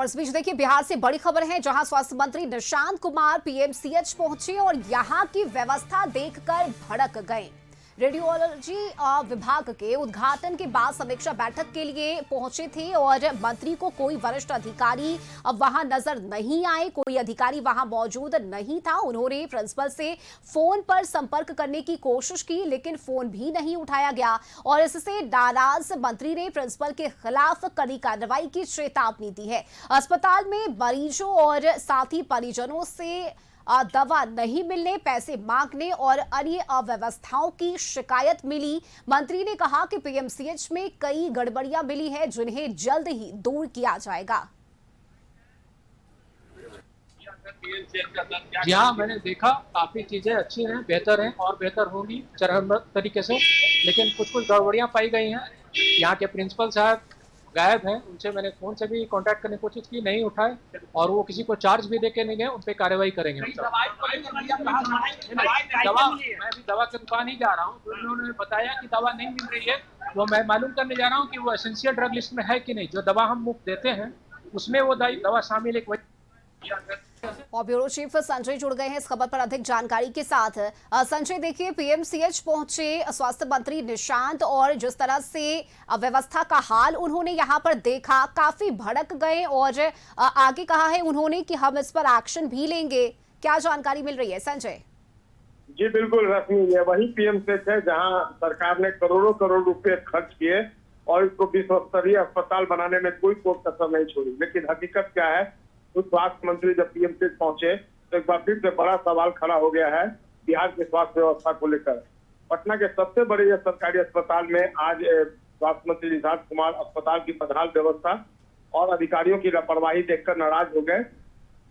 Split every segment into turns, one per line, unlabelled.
और इस बीच देखिए बिहार से बड़ी खबर है, जहां स्वास्थ्य मंत्री निशांत कुमार पीएमसीएच पहुंचे और यहां की व्यवस्था देखकर भड़क गए। रेडियोलॉजी विभाग के उद्घाटन के बाद समीक्षा बैठक के लिए पहुंचे थे और मंत्री को कोई वरिष्ठ अधिकारी अब वहां नजर नहीं आए, कोई अधिकारी वहां मौजूद नहीं था। उन्होंने प्रिंसिपल से फोन पर संपर्क करने की कोशिश की, लेकिन फोन भी नहीं उठाया गया और इससे नाराज मंत्री ने प्रिंसिपल के खिलाफ कड़ी कार्रवाई की चेतावनी दी है। अस्पताल में मरीजों और साथी परिजनों से दवा नहीं मिलने, पैसे मांगने और अन्य अव्यवस्थाओं की शिकायत मिली। मंत्री ने कहा कि पीएमसीएच में कई गड़बड़ियां मिली है, जिन्हें जल्द ही दूर किया जाएगा।
जी हाँ, मैंने देखा काफी चीजें अच्छी हैं, बेहतर हैं और बेहतर होंगी चरणबद्ध तरीके से, लेकिन कुछ गड़बड़ियां पाई गई हैं। यहाँ के प्रिंसिपल साहब गायब हैं, उनसे मैंने फोन से भी कांटेक्ट करने की कोशिश की, नहीं उठाए और वो किसी को चार्ज भी देके नहीं गए। उन पे कार्रवाई करेंगे। दवा मैं भी दवा की दुकान ही जा रहा हूँ, तो उन्होंने बताया कि दवा नहीं मिल रही है। वो मैं मालूम करने जा रहा हूँ कि वो एसेंशियल ड्रग लिस्ट में है कि नहीं। जो दवा हम मुफ्त देते हैं उसमें वो दवा शामिल है।
और ब्यूरो चीफ संजय जुड़ गए हैं इस खबर पर अधिक जानकारी के साथ। संजय, देखिए पीएमसीएच पहुंचे स्वास्थ्य मंत्री निशांत और जिस तरह से व्यवस्था का हाल उन्होंने यहां पर देखा, काफी भड़क गए और आगे कहा है उन्होंने कि हम इस पर एक्शन भी लेंगे। क्या जानकारी मिल रही है संजय?
जी बिल्कुल रश्मि, ये वही पीएमसीएच है जहां सरकार ने करोड़ों करोड़ रुपए खर्च किए और इसको विश्व स्तरीय अस्पताल बनाने में कोई कसर नहीं छोड़ी। लेकिन हकीकत क्या है, तो स्वास्थ्य मंत्री जब पीएमसीएच पहुंचे तो एक बार फिर से बड़ा सवाल खड़ा हो गया है बिहार के स्वास्थ्य व्यवस्था को लेकर। पटना के सबसे बड़े यह सरकारी अस्पताल में आज स्वास्थ्य मंत्री निशांत कुमार अस्पताल की बदहाल व्यवस्था और अधिकारियों की लापरवाही देखकर नाराज हो गए।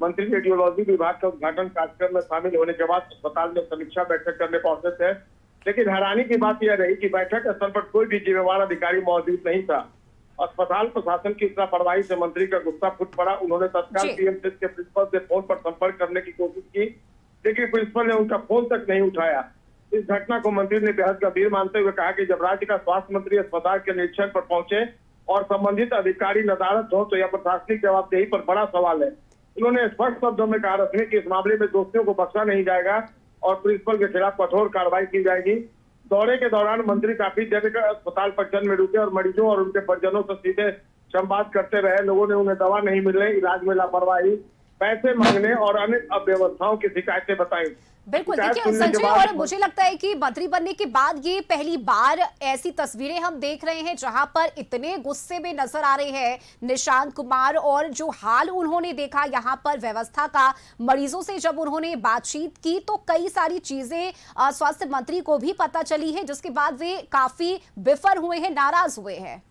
मंत्री रेडियोलॉजी विभाग के उद्घाटन कार्यक्रम में शामिल होने के बाद अस्पताल में समीक्षा बैठक करने पहुंचे थे, लेकिन हैरानी की बात यह रही कि बैठक स्थल पर कोई भी जिम्मेवार अधिकारी मौजूद नहीं था। अस्पताल प्रशासन की लापरवाही से मंत्री का गुस्सा फूट पड़ा। उन्होंने तत्काल पीएमसीएच के प्रिंसिपल से फोन पर संपर्क करने की कोशिश की, लेकिन प्रिंसिपल ने उनका फोन तक नहीं उठाया। इस घटना को मंत्री ने बेहद गंभीर मानते हुए कहा कि जब राज्य का स्वास्थ्य मंत्री अस्पताल के निरीक्षण पर पहुंचे और संबंधित अधिकारी नदारत हो तो यह प्रशासनिक जवाबदेही पर बड़ा सवाल है। उन्होंने स्पष्ट शब्दों में कहा रखने कि इस मामले में दोषियों को बख्शा नहीं जाएगा और प्रिंसिपल के खिलाफ कठोर कार्रवाई की जाएगी। दौरे के दौरान मंत्री काफी देर अस्पताल परिसर में रुके और मरीजों और उनके परिजनों से सीधे संवाद करते रहे। लोगों ने उन्हें दवा नहीं मिलने, इलाज में लापरवाही, पैसे मांगने और अन्य अव्यवस्थाओं की शिकायतें बताई।
बिल्कुल, देखिए संजय, और मुझे लगता है कि मंत्री बनने के बाद ये पहली बार ऐसी तस्वीरें हम देख रहे हैं जहां पर इतने गुस्से में नजर आ रहे हैं निशांत कुमार और जो हाल उन्होंने देखा यहां पर व्यवस्था का। मरीजों से जब उन्होंने बातचीत की तो कई सारी चीजें स्वास्थ्य मंत्री को भी पता चली है, जिसके बाद वे काफी विफर हुए हैं, नाराज हुए हैं।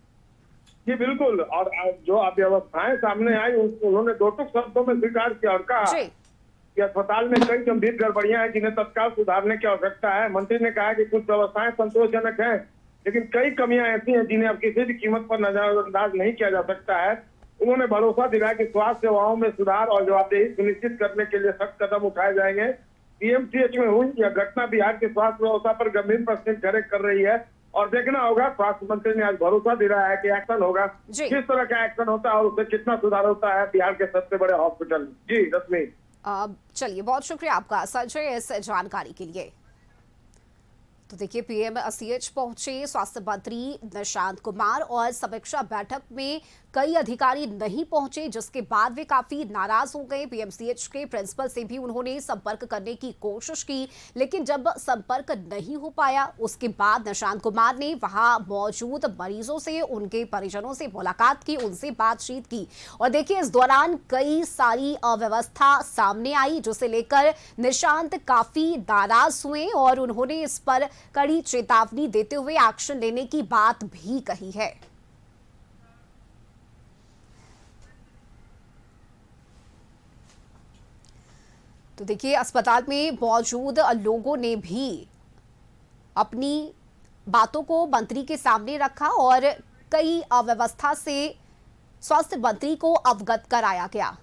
जी बिल्कुल, और जो अव्यवस्थाएं सामने आई उन्होंने दो टूक शब्दों में स्वीकार किया और कहा कि अस्पताल में कई गंभीर गड़बड़ियां हैं जिन्हें तत्काल सुधारने की आवश्यकता है। मंत्री ने कहा कि कुछ व्यवस्थाएं संतोषजनक हैं, लेकिन कई कमियां ऐसी हैं जिन्हें अब किसी भी कीमत पर नजरअंदाज नहीं किया जा सकता है। उन्होंने भरोसा दिलाया कि स्वास्थ्य सेवाओं में सुधार और जवाबदेही सुनिश्चित करने के लिए सख्त कदम उठाए जाएंगे। पीएमसीएच में हुई यह घटना बिहार के स्वास्थ्य व्यवस्था पर गंभीर प्रश्न खड़े कर रही है और देखना होगा। स्वास्थ्य मंत्री ने आज भरोसा दिलाया है कि एक्शन होगा, किस तरह का एक्शन होता है और उससे कितना सुधार होता है बिहार के सबसे बड़े हॉस्पिटल। जी रश्मि,
चलिए, बहुत शुक्रिया आपका संजय इस जानकारी के लिए। तो देखिए पीएमसीएच पहुंचे स्वास्थ्य मंत्री निशांत कुमार और समीक्षा बैठक में कई अधिकारी नहीं पहुंचे, जिसके बाद वे काफी नाराज हो गए। पीएमसीएच के प्रिंसिपल से भी उन्होंने संपर्क करने की कोशिश की, लेकिन जब संपर्क नहीं हो पाया उसके बाद निशांत कुमार ने वहां मौजूद मरीजों से, उनके परिजनों से मुलाकात की, उनसे बातचीत की और देखिए इस दौरान कई सारी अव्यवस्था सामने आई, जिसे लेकर निशांत काफी नाराज हुए और उन्होंने इस पर कड़ी चेतावनी देते हुए एक्शन लेने की बात भी कही है। तो देखिए अस्पताल में मौजूद लोगों ने भी अपनी बातों को मंत्री के सामने रखा और कई अव्यवस्था से स्वास्थ्य मंत्री को अवगत कराया गया।